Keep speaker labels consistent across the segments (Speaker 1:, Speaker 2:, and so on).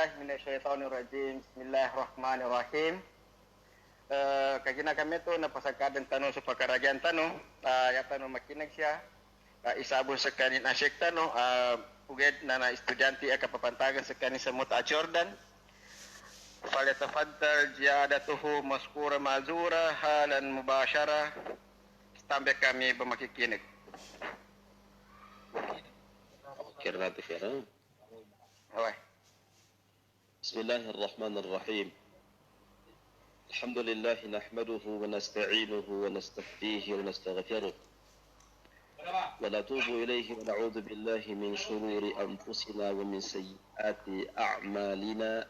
Speaker 1: billahi minasyaitonir rajim. Bismillahirrahmanirrahim. Kagina kami to napasagkadan tanong sa pagkaragyan tanong, ya tanong makinig siya. Isabol sa kanin asyik tanong, uged na estudyante kapapantagan sa kanin sa Muta Jordan. Falyatafaddal ziyadatuhu maskura mazura halan mubashara. Sampai kami bermakikinig.
Speaker 2: كراتك يا رب. بسم الله الرحمن الرحيم. الحمد لله نحمده ونستعينه ونستهديه ونستغفره ونتوب إليه ونعوذ بالله من شرور أنفسنا ومن سيئات أعمالنا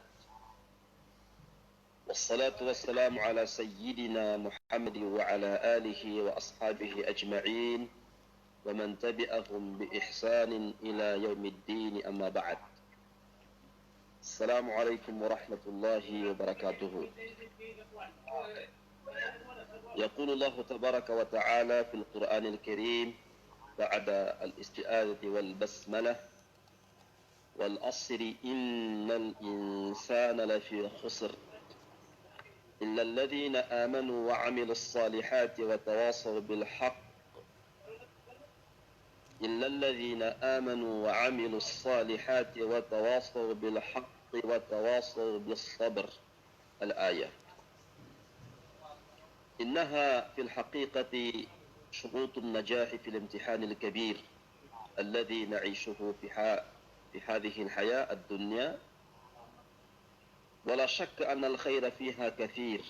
Speaker 2: والصلاة والسلام على سيدنا محمد وعلى آله وأصحابه أجمعين ومن تبعهم بإحسان إلى يوم الدين أما بعد. السلام عليكم ورحمة الله وبركاته. يقول الله تبارك وتعالى في القرآن الكريم بعد الاستعاذة والبسملة: والعصر إن الإنسان لفي خسر إلا الذين آمنوا وعملوا الصالحات وتواصوا بالحق إلا الذين آمنوا وعملوا الصالحات وتواصوا بالحق وتواصوا بالصبر. الآية. إنها في الحقيقة شروط النجاح في الامتحان الكبير الذي نعيشه في هذه الحياة الدنيا، ولا شك أن الخير فيها كثير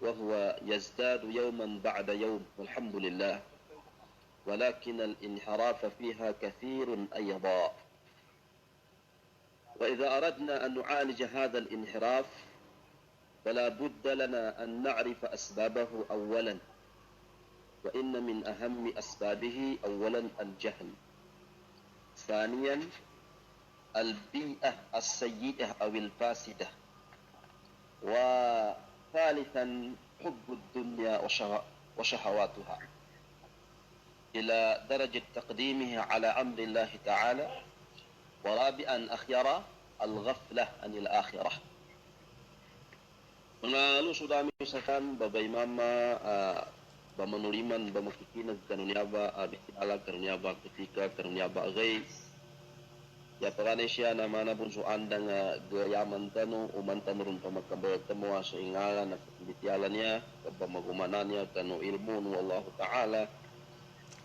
Speaker 2: وهو يزداد يوما بعد يوم والحمد لله، ولكن الانحراف فيها كثير أيضا. وإذا أردنا أن نعالج هذا الانحراف فلا بد لنا أن نعرف أسبابه أولا، وإن من أهم أسبابه أولا الجهل، ثانيا البيئة السيئة أو الفاسدة، وثالثا حب الدنيا وشهواتها إلى درجة تقديمه على أمر الله تعالى، ورابعا أخيرا الغفلة عن الآخرة. Mga lusudami usakan babay mama bamanuliman bamakikinag kanunyaba bitialag kanunyaba ketika kanunyaba agay ya parane siya na manabunso andang gayaman tano umantan ron pamagkabayag tamo sa ingalan na bitialan niya kapamagumanan niya kanu ilmu nu Allah Ta'ala.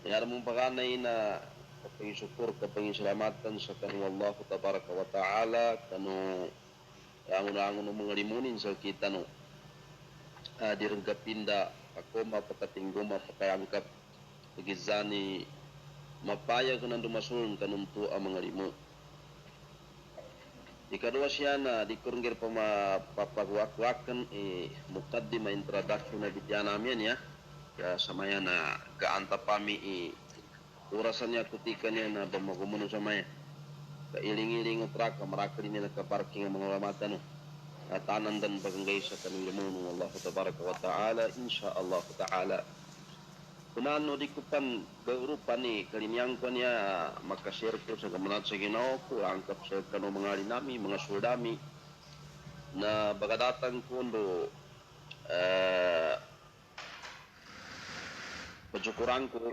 Speaker 2: Yara mong pakanay na kapag-syukur, kapag-salamatan sa kanu Allah Tabaraka wa Ta'ala, kanu angon-angon ng mga limunin sa kita no. Direnggapinda ako mapakatinggo, mapakayangkap, pagizani, mapayag ng dumasun kanunto ang mga limu. Ikadua siya na di kurunggir pa mapapagwak-wakan mukaddima introduction na bitya namin ya. Ya samaya na gaanta pami urasan niya ketika niya na bamagumun sa maya kailing-iling utrak marakri niya nakaparking ang mga lamatan no tanan dan baganggay sa kanilamun Allah Tabaraka wa Ta'ala insyaallah ta'ala kunano di kupan gaurupan ni kalinyang ko niya makashare ko sa gamanat sa Ginoo ko angkap sa kanu mga linami mga suldami na bagadatang kundo pajukuran ko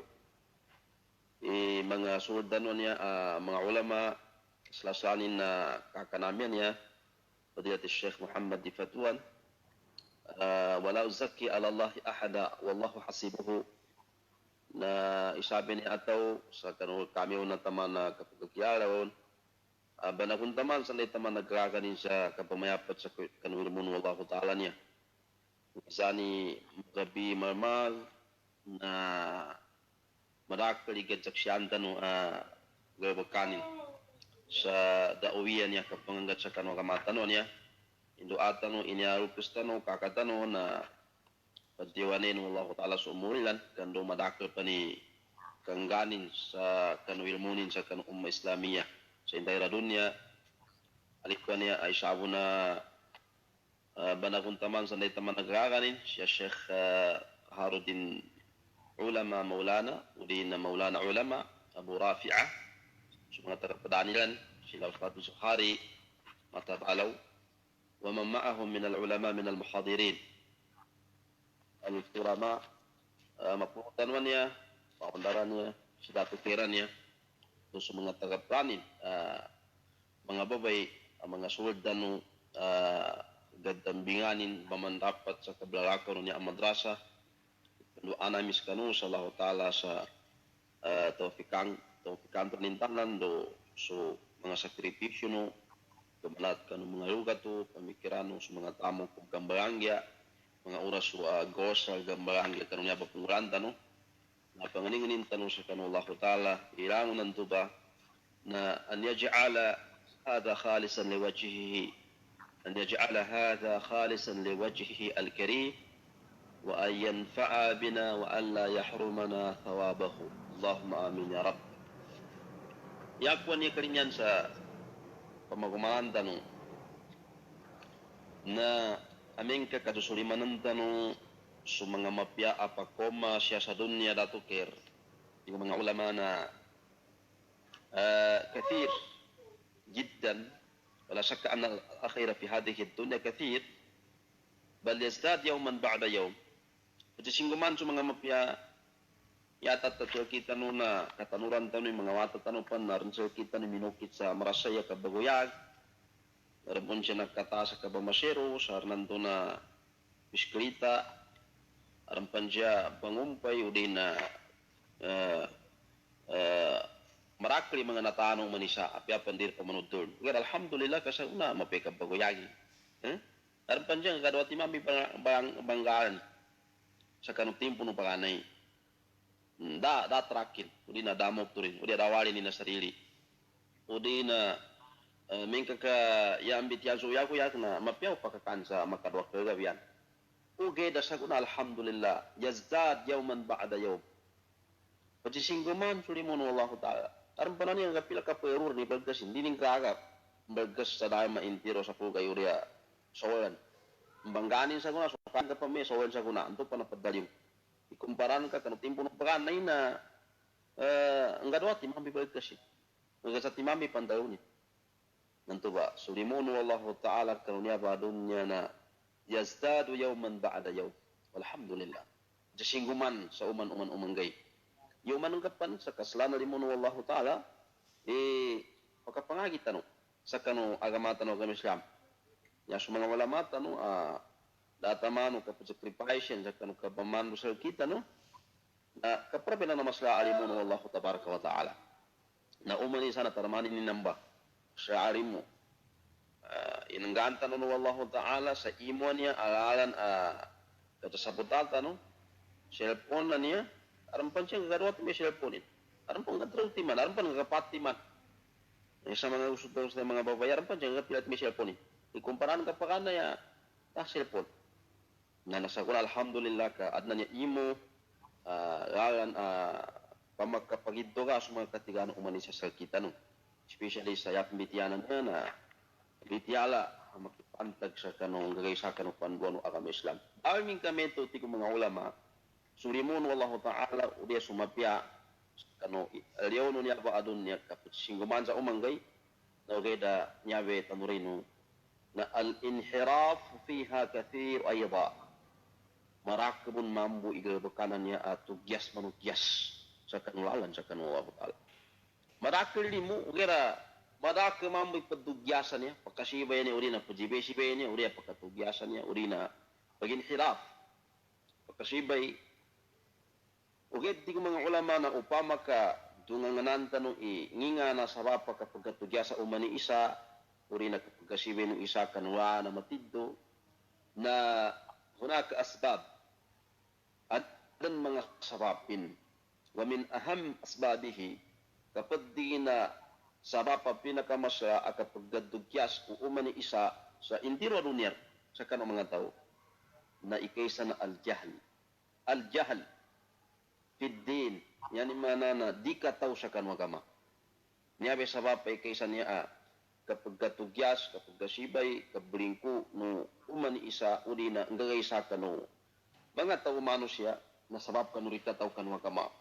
Speaker 2: mga suldano niya mga ulama selasanin na kakanamian niya Fadilat Syekh Muhammad di Fatuan wala uzaki ala Allah ahada wallahu hasibuhu na isabi ni ataw sa kanu kami na taman na kapagkiyarawon banakun taman sa taman nagraganin sa kapamayapat sa kanu ilmun wallahu ta'ala niya isani gabi marmal na marakaligat saksyan tanu gabakanin sa dauwian niya kapangangat sa kanu kamatano niya indo atano inyarupus tanu kakatano na pagdiwanin Allah Ta'ala sa umurilan kando madakal pa ni kangganin sa kanu ilmunin sa kanu umma Islamiyah sa indahira dunya alikwa niya ay sabo na banakun taman sa taman nagraganin siya Sheikh Harudin ulama Maulana udin na Maulana ulama Abu Rafi'ah sa mga tagapadaanilan sila Ustadz Zuhari mata balaw wa man ma'ahum min al-ulama min al-muhadirin al-kurama maputan niya paundarannya sila tukirannya terus mga tagapranin mga babay mga suldan no gadambinganin bamandapat sa kablalakaw niya ang madrasa doa namis kanu sallahu taala sa taufikan pernintanan do so mga sakripisyo no kamalat kanu mga lugar to pamikiran no sa mga tamo kung gambarangya mga oras so gosa gambarangya kanu niya papunguranta no na panganingin tanong sa kanu Allah taala ilangon nanto ba na an yaj'ala hadha khalisan liwajhihi an yaj'ala hadha khalisan liwajhihi al-karim wa an yanfa'a bina wa an la yahrumana thawabahu. Allahumma amin ya Rabb. Yakuan niya karinyan sa pamagumaan tanong na aming kakadusulimanan tanong sa mga mapya apakoma siya sa dunya datukir yung mga ulama na kathir jiddan wala shakka anna al-akhira fi hadhihi ad-dunya kathir bal yazdad yawman ba'da yawm. Ito singguman sa mga mapya yatat at kita no na katanuran tanong mga wata tanong pan narin sa kita ni minukit sa marasaya kabaguyag narin siya nagkata sa kabamasero sa arnando na biskrita arampan siya pangumpay o din na marakli mga natanong manisa apya pandir pamanudol kaya alhamdulillah kasi una mapekab baguyagi arampan siya kadwa timami banggaan sa kanong timpo ng panganay da trakin udi na damok to rin udi dawali ni na sarili udi na mingka ka yambit yan so yaku na mapyaw pakakansa makadwa kagabian uge da saguna alhamdulillah yazdad yawman ba'da yawm pati singguman sulimun wallahu ta'ala aram panani ang kapila ka perur ni bagkas hindi ning kaagap bagkas sa dama intiro sa puga yuria sawan bangganin saguna so kan ka pame sawan saguna anto pa napadaliw ikumparan ka kanu timpo ng paganay na ang gadwa timami bagkas ang sa timami pandayuni nanto ba sulimun wallahu ta'ala kanunya ba dunya na yazdadu yawman ba'da yawm walhamdulillah jasingguman sa uman umanggay yuman ng kapan sa kaslana limon wallahu ta'ala pagkapangagi tanong sa kanu agama tanong kami Islam ya sa mga ulama tanong datamano kapag sacrifice sa kanu kabamando sa kita no na kaprabi na namasla alimon wallahu tabaraka wa ta'ala na umani sana taramani ni namba sa alimu inangganta no wallahu ta'ala sa imo niya alalan katasabutal tanong cellphone na niya arampan siya gagarwat may cellphone arampan gatrutiman arampan gapatiman sa mga usod sa mga babae arampan siya gapilat may cellphone ikumparan ka pa kana ya cellphone na nasaguna alhamdulillah ka adna niya imo lalan pamakapagiddo ka sa mga katigan umani sa kita no especially sa yak bitianan na bitiala makipantag sa kanong gagay sa kanong panbuano agama Islam aming kamento ti mga ulama surimun wallahu ta'ala udia sumapya kano aliyono niya ba adun niya kaput singguman sa umanggay na ugeda nyawe tanurino na al-inhiraf fiha kathir ayda marakabun mambu igabakanan niya at tugyas manugyas sa kanulalan sa kanulawat ta'ala marakil mo ugera madaka mambu ipagdugyasan niya pagkasibay niya uri na pagjibay-sibay niya uri na pagkatugyasan niya uri na pag-inhiraf pagkasibay uged di mga ulama na upama ka dunganganan tanong nginga na sarapa kapag katugya sa umani isa uri na kapag kasibay ng isa kanwa na matiddo na hunaka asbab at dan mga sabapin wa min aham asbabihi kapag di na sabapa pinakamasya kapag gadugyas o umani isa sa intiro dunyar sa kanong mga tao na ikaysa na al-jahl fiddin yani mana na di ka taw sa kanwa gama niya be sabapay kaysa niya kapag gatugyas kapag gasibay kabringko no umani isa uli na ngagay sa kanu mga taw umano siya na sabab kanu rita taw kanwa gama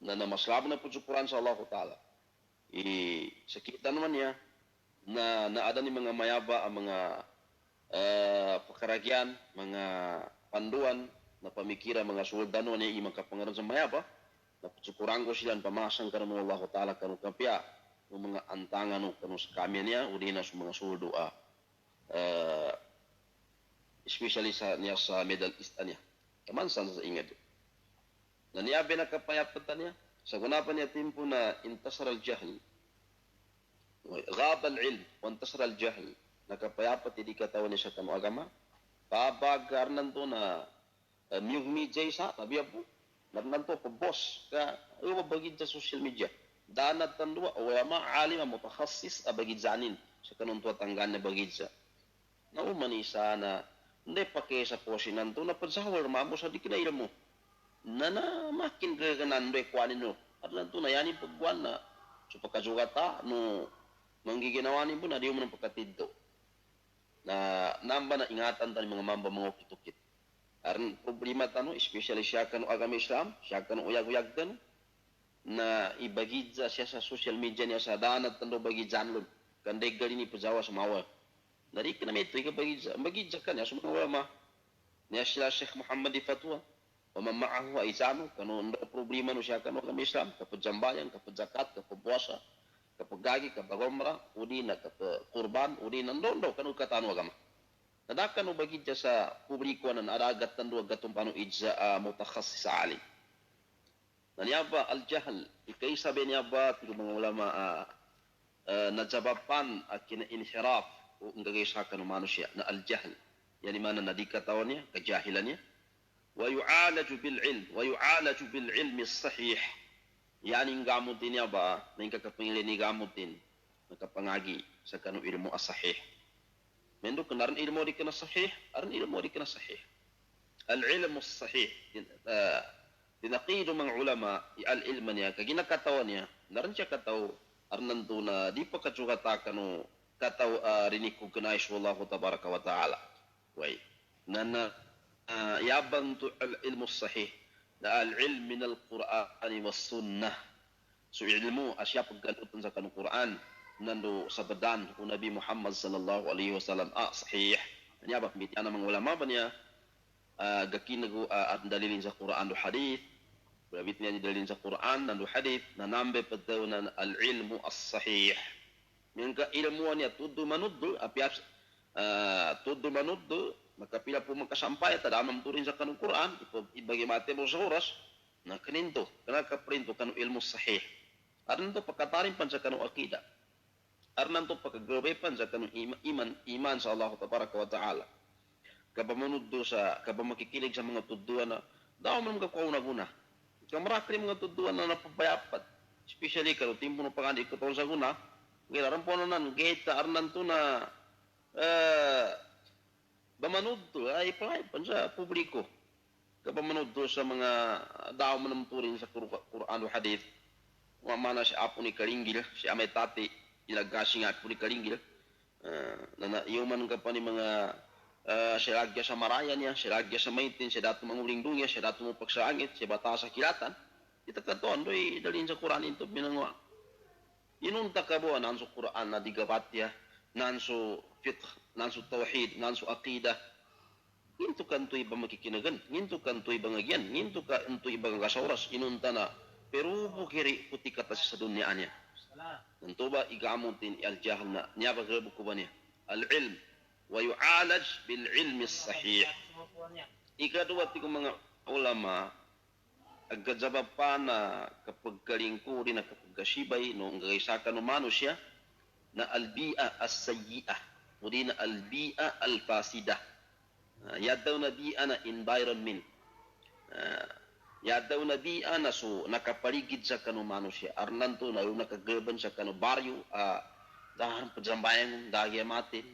Speaker 2: na namaslab na pudsukuran sa Allah Ta'ala sakita naman niya na ada ni mga mayaba ang mga pakaragyan, mga panduan na pamikiran mga soldano niya imang kapangaran sa mayaba na putsukuranggo sila pamasang karon Allah taala kanu kapya ng mga antangan no kanu sa kami niya udi na sa mga soldo especially sa niya sa Middle East niya kamansan sa ingad na niya binakapayapatan niya sa gunapan niya timpo na intasar al-jahl غاب العلم وانتصر الجهل nakapayapat hindi katawan niya sa kanu agama pabagar nanto na miyong media sa tabiya po nanto po boss ka bagid sa social media danat tandua o ma alim mutakhassis abagid zanin sa kanun to tanggan na bagid sa naumanisa na hindi pa kaya sa posi nanto na pagsahor mamo sa di kinaira mo na makin gaganan do kwanin no at nanto na yani pagwan na so pagkasugata no manggiginawa ni po na di mo ng pagkatidto na namba na ingatan tayo mga mamba mga kitukit. Aron problema tano, especially siya kanu agama Islam, siya kanu uyag-uyag tano, na ibagidza siya sa social media niya sa danat tano bagidjan lon. Kanday gali ni pajawa sa mawa. Dari kana may tuig bagidza, bagidza kan ya sumawa ma. Niya sila Sheikh Muhammad Fatwa. O mamaahu ay sano kanu problema no siya kanu agama Islam, kapag jambayan, kapag zakat, kapag puasa. Kapag gagi, kapag umrah, udi na kapag kurban, udi na ndondo, kanu katano agama. Nadakan o bagid sa publiko na naragat tando agatong pano idza mutakhassis sa alim. Nanyaba al-jahl, ikay sabi niya ba ng mga ulama najabapan at kina-inhiraf o ngagaysakan ng manusia na al-jahl. Yani mana nadikatawan niya, kajahilan niya. ويعالج بالعلم ويعالج بالعلم الصحيح yani gamutin niya ba na yung kakapangilin ni gamutin nakapangagi sa kanong ilmu as-sahih mendo kanaran ilmu di kana sahih aran ilmu di kana sahih al-ilmu as-sahih tinaqidu mga ulama al-ilma niya kaginakatawan niya naran siya kataw aran nanto na di pa katsugata kanu kataw rinikog kanais wallahu tabaraka wa taala way nana yabang tu al-ilmu as-sahih na al-ilm min al-Qur'an was sunnah. So ilmu asya pagkanutan sa kanong Qur'an nando sa badan ko Nabi Muhammad sallallahu alaihi wasallam sahih. Nya ba mitian mga ulama ba niya gakinago at dalilin sa Qur'an do hadith. Babit niya dalilin sa Qur'an nando hadith na nambe padaw na al-ilmu as-sahih. Min ka ilmu niya tuddo manuddo apias tuddo manuddo makapila po magkasampay at adamam turin sa kanong Quran, ibagi mati mo sa oras, na kaninto, kanakaprinto kanong ilmu sahih. Aran to pagkatarin pan sa kanong akida. Aran to pagkagrabe pan sa kanong iman sa Allah tabaraka wa ta'ala. Kapamunod do sa, kapamakikilig sa mga tuduan na, daw man mga kauna-guna. Kamarakli mga tuduan na napapayapat. Especially karo timpo ng pangandi ko sa guna, ngayon po na nan, geta aran to na, bamanud to ay pan sa publiko kapamanud to sa mga dao manamturin sa Quran o hadith wa mana si apo ni karinggil si amay tati ilagasi nga apo ni karinggil na yuman ka pa ni mga siragya sa marayan niya siragya sa maitin siya dato manguling dungya siya dato mo pagsaangit siya bata sa kilatan itakatuan doy dalin sa Quran ito binangwa inunta ka bo nan sa Quran na digabatya nan so fiqh nanso tauhid, nanso aqida. Nginto kanto iba makikinagan, nginto kanto iba ngagyan, nginto kanto iba ngasaoras, inunta na, pero bukiri puti kata sa dunia niya. Nanto ba igamutin al-jahal na, niya ba grabo ko ba niya? Al-ilm, wa yu'alaj bil-ilmi sahih. Ikadua ti ko mga ulama, agkadzabab pa na kapag kalingkuri na kapag kasibay, no, ang gagaysakan ng manusya, na al-bi'a as-sayyi'ah. Muli na al-bi'a al-fasida. Yadaw na bi'a na environment. Yadaw na bi'a na so nakapaligid sa kanumano siya. Arnanto na yung nakagaban sa kanu baryo. Dahan pajambayan dagi matin.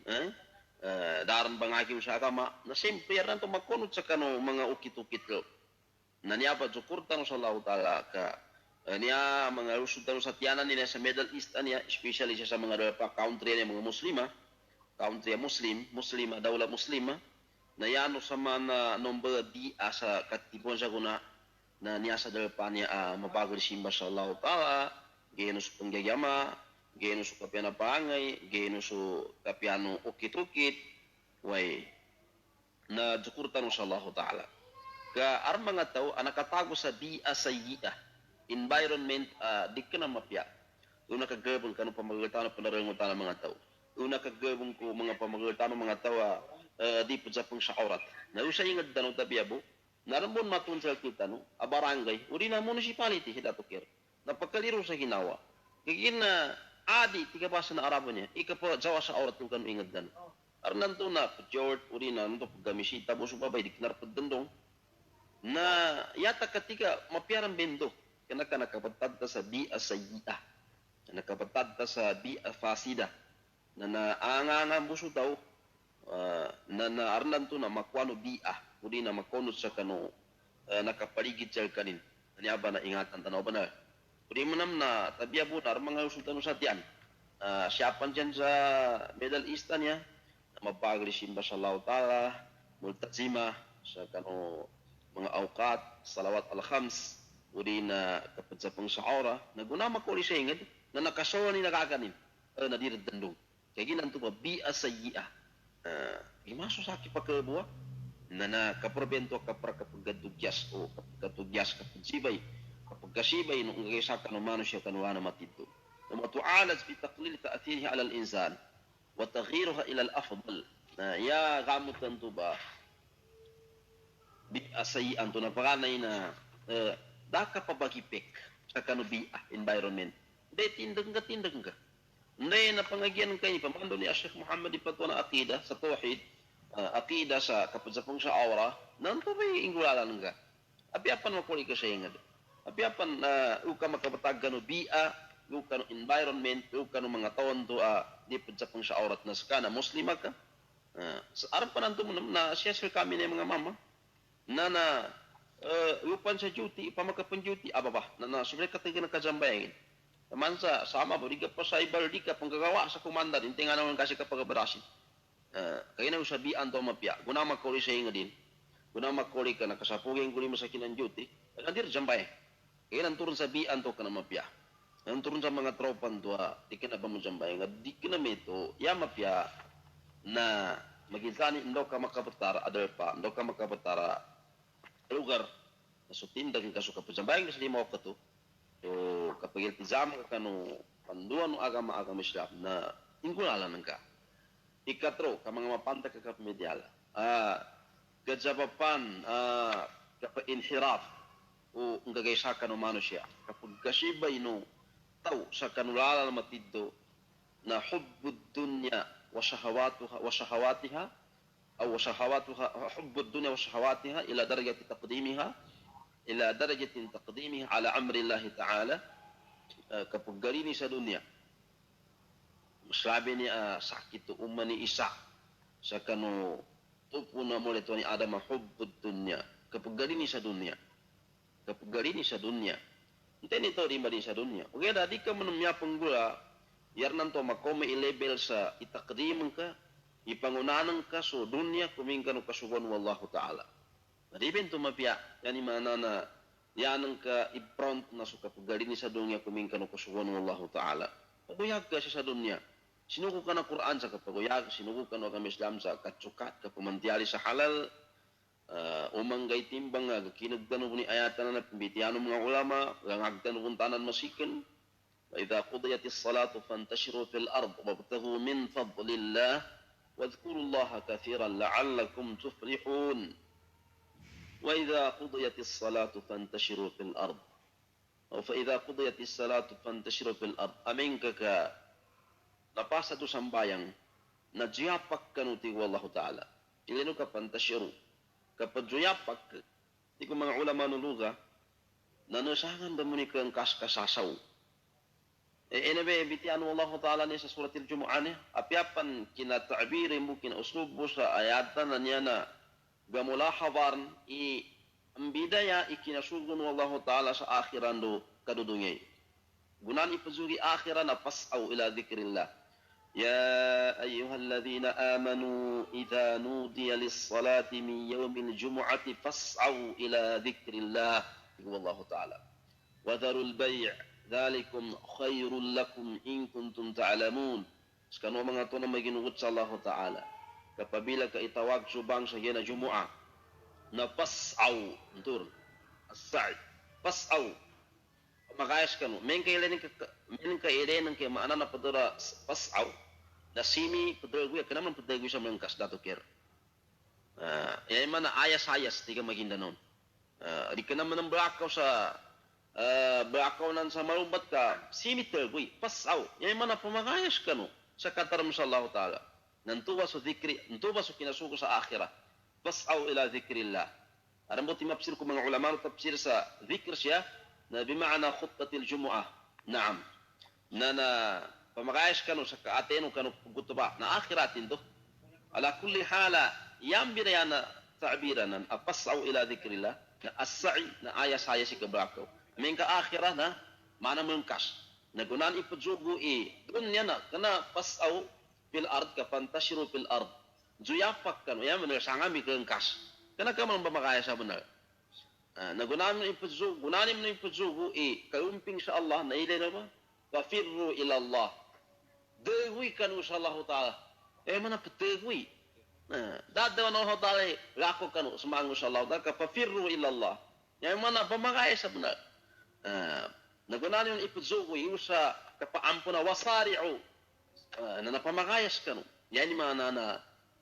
Speaker 2: Daran bangagi sa agama. Na simple arnanto makunod sa kanu mga ukit-ukit lo. Na niya pa sukurtan sa Allah Ta'ala ka niya mga rusod sa tiyanan nila sa Middle East niya, especially siya sa mga country niya mga muslima. Country muslima, dawla muslima, na yano sa mga nomba di asa katipon sa guna na niya sa dalpan niya mabago di simba sa Allah Ta'ala, gayon sa pangyayama, geno su kapiana pangay, geno su kapiano ukit-ukit, way na jukurtan sa Allah Ta'ala. Ka ar mga tao nakatago sa bi'a sayyi'ah, environment di ka na mapya. Una kagabong ka ng pamagalitan ng panarangutan ng mga tao. Una kagabong ko mga pamagalitan ng mga tao di po sa pang sa aurat. Na yung sa ingad tanong tabiabo, narambon matun sa kita no, a barangay, uri na municipality, hidatokir. Napagkaliro sa ginawa. Kagin na adi, tiga basa na arabo niya, ika po jawa sa aurat yung kanong ingad dan. Arnan to na, George, uri na, nito pagkamisita, buso babay, di kinarapad dandong. Na yata katika mapiarang bendo, kana ka nakapatad ta sa bi'a sayyi'ah. Nakapatad ta sa bi'a fasida. Na naangangan buso daw, na naarnan to na makwano bi'a, uri na makonot sa kano, nakapaligid siya kanin. Ano ba na ingatan tanaw ba na? Uri mo nam na tabiya po na mga usultan sa tiyan. Siyapan dyan sa Middle East niya, mapagli simba sa Allah Ta'ala, multazima sa kano mga awkat, salawat al-khams, uri na kapag sa pang saora, nagunama ko ulit sa ingad, na nakasawa ni nakakanin, na diradandong. Kaya ginanto ba, bi'a sayyi'ah. Imaso sa akin pagkabuwa, na nakaprobento kapag gadugyas, o kapag gadugyas, kapag sibay, kapag kasibay, nung ngaysa ka naman siya kanuha na matito. Na matu'alaz bi taqlil ta'athirihi ala al-insan, wa taghiruha ila al-afdal. Na ya gamutan to ba, bi'asayian to na pakanay na daka pabagipik sa kanubi'ah environment. Hindi, tindang ka. Hindi, napangagyan kayo, pamando ni Sheikh Muhammad ipatwa na akida sa tawhid, akida sa kapadsapong sa aura, nanto may ingulalan ka. Apiapan makuli ka sa ingad. Apiapan uka makabatag ka no bi'a, uka no environment, uka no mga tawon to di padsapong sa aurat na sakana, muslima ka. Sa arap pa nanto mo na siya kami na mga mama, na upan sa duty, pamakapan duty, ababa, na sobre katigan ng kajambayangin. Naman sa sama, baliga pa sa ibal, di ka panggagawa sa komanda, hindi nga naman kasi kapag-abarasin. Kaya na usabihan to mapya, guna makuli sa inga din, guna makuli ka, nakasapugin kuli mo sa kinang duty, nandir jambay. Kaya nanturun sabihan to ka na mapya. Nanturun sa mga tropan to, di ka na ba mo jambay, nga di ka na meto, ya mapya, na maginsani, ndo ka makapatara, adal pa, ndo ka makapatara, lugar na sutindag ka so kapag sambayang kasi lima ka to so kapag iltizam ka kano panduan ng agama Islam na ingkulalan ka ikatro ka mga mapanta ka kapmedyala gadsapapan kapag inhiraf o ang gagaysa ka no manusya kapag kasibay no tao sa kanulalan matiddo na hubbud dunya wa shahawatiha أو شهواتها حب الدنيا وشهواتها إلى درجة تقديمها على أمر الله تعالى كبقريني سدنيا مسلابيني sakit umani isa sa kanu tupuna muli tuani Adam حب الدنيا كبقريني سدنيا ente nito di mari sa dunya okay dadi ka menumya penggula yarnan to makome i-level sa itakdim ka ipangunanan ka so dunya kumingkan ka suwan wallahu ta'ala. Maribin tumapya yani mana na yanang ka i-front na suka pagalini sa dunya kumingkan ka suwan wallahu ta'ala. Paguyag ka sa dunya. Sinuko ka na Quran sa kapaguyag, sinuko ka na kami Islam sa katsukat, kapamantiali sa halal, umanggay timbang nga kinagdano ni ayatan na pambitiano mga ulama, gangagdano kung tanan masikin. Wa idha qudiyatis salatu fantashiru fil ard wabtaghu min fadlillah واذكروا الله كثيرا لعلكم تفلحون وإذا قضيت الصلاة فانتشروا في الأرض أو فإذا قضيت الصلاة فانتشروا في الأرض أمينك napasa to sambayang nadjiyapak kanuti wallahu ta'ala ilino ka pantashiru kapag juyapak di ko mga ulama nuluga nanusahan ba mo ni kang kasasaw Enebe bitian Allah Ta'ala ni sa surat al-Jumu'ah ni apiapan kina ta'biri mo kina uslubo sa ayatan na niya na gamulahawarn i ambidaya ikinasugun Allah Ta'ala sa akhiran do kadudungay. Gunan ipazuri akhiran na pasaw ila dhikrillah. Ya ayyuhalladhina amanu idha nudiya lis-salati min yawmil jumu'ati fas'aw ila dhikrillah. Iku Allah Ta'ala. Wadharul bay' Dhalikum khairul lakum in kuntum ta'lamun. Sekano mga to na may ginugot sa Allah Ta'ala. Kapabila ka itawag subang sa na Jumu'ah na pasaw, tur, as-sa'i, pasaw, makayas ka no, men kailan kay maana na padura pasaw, na simi padura guya, kanaman padura guya sa mga kasdato kir. Yan man na ayas-ayas, di ka maginda nun. Di ka naman ng brakaw sa, brakaw nan sa marubat ka, simi terguy, pasaw, yan man na pumakayas ka no, sa kataram sa Allah Ta'ala. Nantuwa sa dhikri, nantuwa sa kinasuko sa akhirah. Pasaw ila dhikrillah. Aram mo timapsir ko mga ulama tafsir sa dhikr siya na bima'ana khutbatil jumu'ah. Naam. Na pamakayas ka no sa kaateno ka no gutuba na akhiratin do. Ala kulli hala yambira yana ta'biran na pasaw ila dhikrillah na as-sa'i na ayas-ayas si kabrakaw. Amin ka akhirah na mana mengkas. Nagunan ipudzugo dunya na kana pasaw fil ard ka pantashiru fil ard. Zuyapak kan, ya benar sangami keengkas. Karena kamu memakaya sa benar. Nagunamin ipudzugo, gunanin mo ipudzugo kaumping sa Allah na ilay naman. Kafirru ila Allah. Degwi kan sa Allah Ta'ala. Mana petegwi. Dadawan Allah Ta'ala lako kan semangu sa Allah Ta'ala. Kafirru ila Allah. Yang mana pemakaya sa benar. Nagunanin ipudzugo sa kapaampuna wasari'u. Na napamakayas ka no. Yan mana na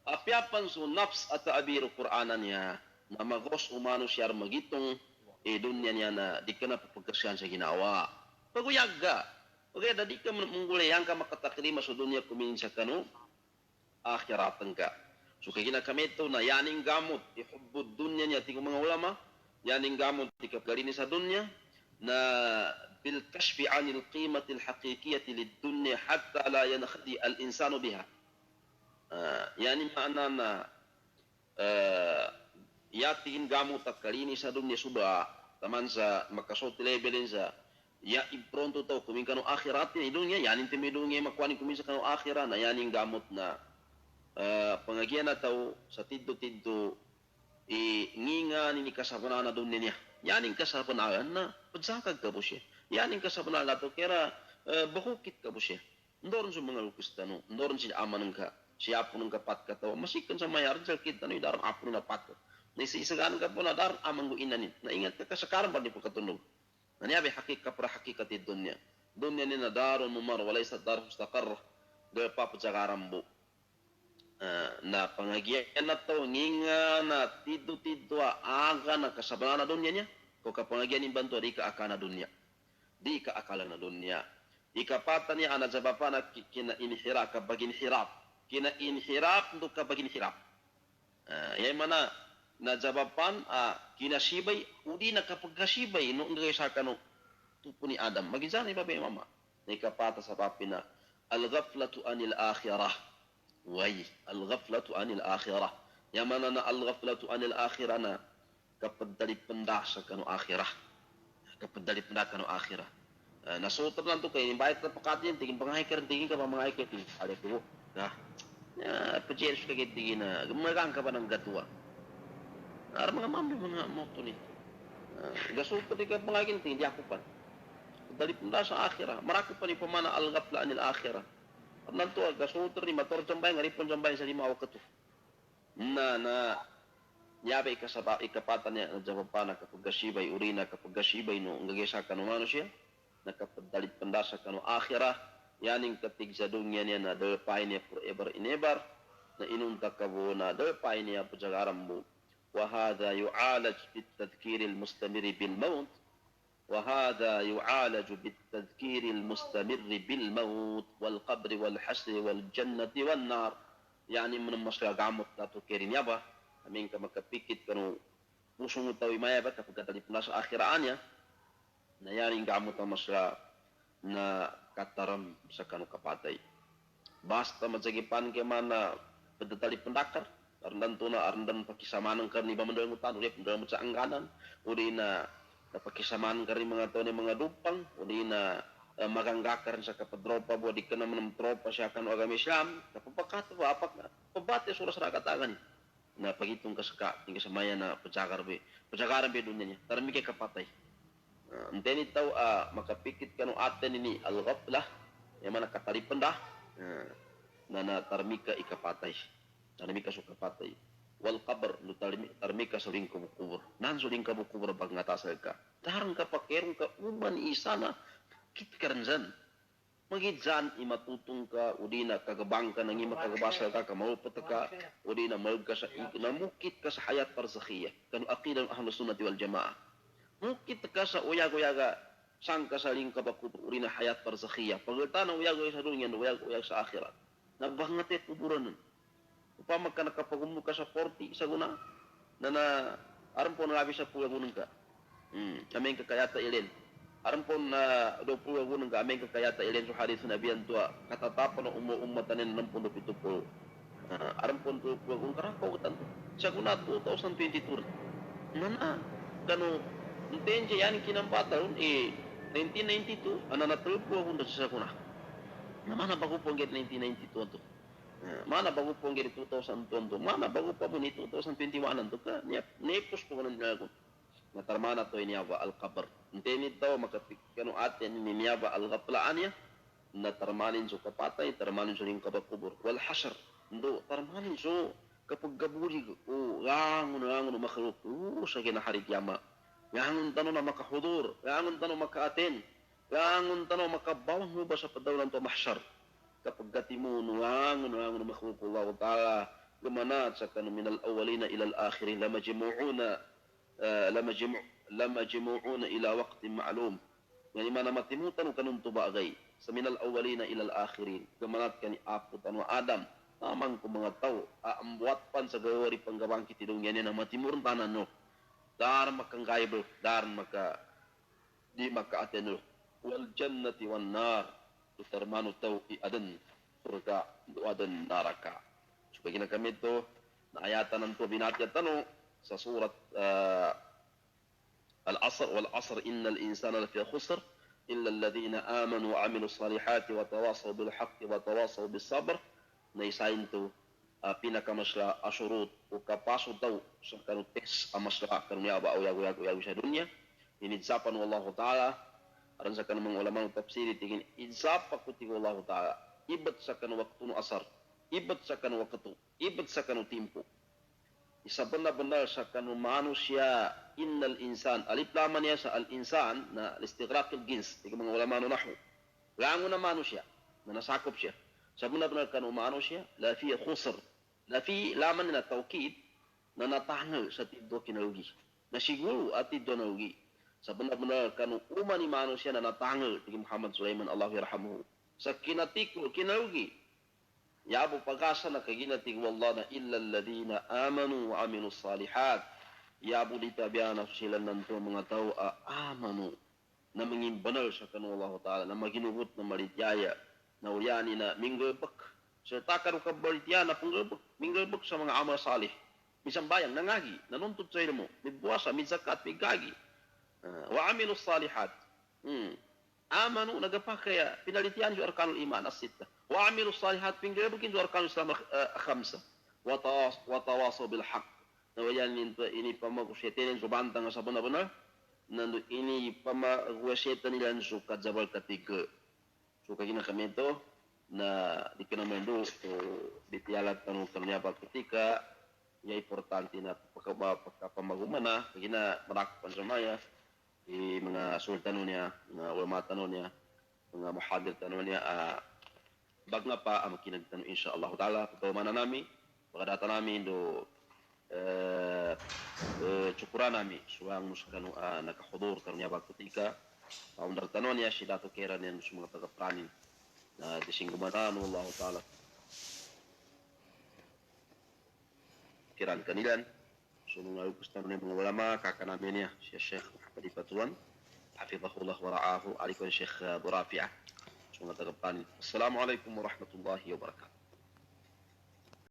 Speaker 2: apiapan so nafs at abiru Qur'anan niya na magos umano siya magitong dunya niya na di ka na papagkasyan sa ginawa. Paguyag ka. Okay, di ka munggulayang ka makatakrima sa dunya kumin sa kano, akhiratan ka. So kaya kami ito na yaning gamot, ihubbud dunya niya, tingong mga ulama, yaning gamot, ikapgarini sa dunya, na بالكشف عن القيمة الحقيقية للدنيا حتى لا ينخدي الإنسان بها. Yani mana na yatin gamu takalini sa dunya suba taman sa makasot levelin sa ya impronto to kumin kanu akhiratin idunya yanin timi dunya makwani kumin sa kanu akhira na yanin gamot na pangagian na tao sa tiddo-tiddo nginga ni kasabana na dunya niya yanin kasabana na pagsakag ka po siya yanin kasabana na to kera bahukit ka po siya ndoron sa mga lukis tano ndoron siya aman ka siapa nung kapat katawa masikan sa mayar sa kita no daram apo na pat na isa-isagan ka po na daram amang inanin na ingat ka kasakaran pa di po katunog na niya hakikat para hakikat dunya dunya ni na daron mumar walay sa dar mustaqarr do paput sa karambo na pangagyan na to nginga na tido aga na kasabana na dunya niya ko kapangagyan ni bantu di ka akana dunya di ka akala na dunya ikapatan niya ana jabapa na kina inhira ka bagin hirap kina inhirap untuk kabagin hirap. Yang mana na jawaban kina sibay udi na kapagkasibay no ngay sa kanu tupuni Adam. Magizani ba mama? Na ikapata sa papina al-ghaflatu anil akhirah. Way, al-ghaflatu anil akhirah. Yang mana na al-ghaflatu anil akhirah na kapag penda sa kanu akhirah. Kapag penda kanu akhirah. Nasuot lang to kay bayad na pakatin tingin pangahikar tingin ka pa mga hikar tingin. Ale ko. Nah, ya, pejeris kaget digina, gemerang ka pa ng gatua. Ar mga mami mga moto ni. Gasot pa di ka pangagin tingin, di ako pa. Dali punda sa akhirah, marako pa ni pamana al-ghafla anil akhirah. Nanto gasot ni motor jambay ngaripon jambay sa lima awak to. Na yabe ikasaba ikapatan niya na jawabana kapag gasibay urina kapag gasibay no ngagesa kanu manusia na kapag dalit punda sa kanu akhirah yaning katig sa dunya niya na derpay niya forever and ever na inunta kabo na derpay niya po sa karambo wa hadha yu'alaj bitadhkir almustamir bil maut wa hadha yu'alaj bitadhkir almustamir bil maut wal qabr wal hasr wal jannati wan nar yani man masya gamot na to kirin ya ba amin ka makapikit kanu pusong utawi maya ba kapag katalipna sa akhiraan niya na yaning gamot na masya na kataram sa kanu kapatay. Basta madsagipan ke mana pedetali pendakar, arandan tuna arandan pakisamaan karni bamandal mutan ulit pendal sa angganan, uli na pakisamaan karni mga tone mga dupang, uli na maganggakar sa kapadropa buat dikena menam tropa siya kanu agama Islam, kapapakat apak na pabate suras rakatangan. Na pagitong kasaka tinggal samaya na pecakaran be dunya niya. Tarmi kay kapatay. Enteni tahu makapikit kanu aten ini al-ghaflah yang mana katalipan dah nana tarmika ikapatai tarmika suka patai wal qabr lu tarmika suling kubur nan suling kubur bag ngatasaka tarang ka pakerung ka uman isana kit karanzan magidjan imatutung ka udina kagabang ka nang ima kagabasa ka kamaupat ka udina malga sa namukit ka sa hayat barzakhiyah kanu aqidah ahlus sunnah wal jamaah mukit ka sa uyag-uyaga sangka saling kabakut urina hayat barzakhiyah pagultan uyag-uyag sa dunya uyag-uyag sa akhirat nabangat kuburan upama ka nakapagumno ka sa 40 sa guna na aram po na sa puya gunung ka aming kakayata ilin aram po na do puya gunung ka aming kakayata ilin so hadis nabiyan tua katatapan ng ummatanin 60 aram po do puya gunung karako tanto sa guna 2022 nana kanu intenje yani kinambataw 1992 ananatul puya gunung sa guna mana bago po ngit 1992 to mana bago po ngit 2022 mana bago pa mo ni 2021 to ka nepos po ng lago matarmana to iniaba al-qabr inteni daw makapikano atin ni niaba al-ghaflaan ya na tarmanin so kapatay tarmanin so ring kabakubur wal hashr ndo tarmanin so kapag gaburi o gangun makhluk sa kinahari kiyama gangun tanong na makahudur gangun tanong makaaten gangun tanong makabawang mo ba sa padawlan to mahsyar kapag gati mo nuwangon makhluk ta'ala lumanat sa kanu minal awalina ilal akhirin lamajmu'una ila waqtin ma'lum yani mana matimutan kanun tubagay sa minal awalina ilal akhirin lumanat kani apo tanu adam tamang ko mga tao aambuat pan sa gawari panggawang kitidong yan na matimurun tanan no dar makanggaibel dar maka di maka ateno wal jannati wan nar utarmanu tau adan surga adan naraka supaya kami to na ayatan ng binatya tanong sa surat al-asr wal asr innal insana lafi khusr illa alladhina amanu wa amilus salihati wa tawasaw bil haqqi wa tawasaw bis sabr na isayin to pinakamasla asurut o kapaso daw sa kanu tes amasla kanunya ba uyag sa dunya inidsapan wallahu ta'ala aran sa kanang mga ulama ng tafsiri tingin idzap pakuti Allah ta'ala ibat sa kanang waktu no asar ibat sa kanang waktu ibat sa kanang timpo isa benar-benar sa kanang manusia innal insan alif lam niya sa al insan na al-istighraq al-jins tingin mga ulama no nahwu lango na manusia na nasakop siya sa benar-benar kanang manusia la fi khusr la fi laman na tawkid na natangal sa tiddo kinalugi na siguro at tiddo nalugi sa benar-benar kanu umani manusia na natangal di Muhammad Sulaiman Allah yarhamuhu sa kinatikul kinaugi yabu pagasa na kaginatig wallah na illa alladhina amanu wa amilus salihat yabu ditabiana sila nanto mga tao amanu na mangimbanal sa kanu Allah Ta'ala na maginugot na malityaya na uyani na minggabak sa takaro kabalitya na punggabak minggabak sa mga amal salih misang bayang nangagi nanuntut sa ilmo midbuasa midzakat migagi wa amilus salihat amanu nagapakaya pinalitian yung arkanul iman as-sitta wa amilus salihat pinggabagin yung arkanul islam khamsa wa tawasaw bil haqq nawayan ini pamagusyeten yung bantang sa benar-benar nando ini pamagusyeten nila yung kadzabal katiga so kagina kami ito na di kinamendo so bitialat tanong ternyata ketika ya importante na pagkapamagumana kagina marakupan sa maya di mga sultano niya, mga ulama tanong niya, mga muhadir tanong niya, bag nga pa ang makinagtanong insyaAllah ta'ala, pagkawamana namin, pagkadata namin do cukuran namin, suwang muskano nakahudur karunya bagkutika, paundar tanong niya, si dato kera niya sa mga tagapranin, na disinggumanan, Allah ta'ala, kiran kanilan, so mga upustan ng mga ulama, kaka namin niya, si Sheikh Muhammad Ipatuan, hafizahullah wa ra'ahu, alikon Sheikh Burafi'ah, so mga tagapanin. Assalamualaikum warahmatullahi wabarakatuh.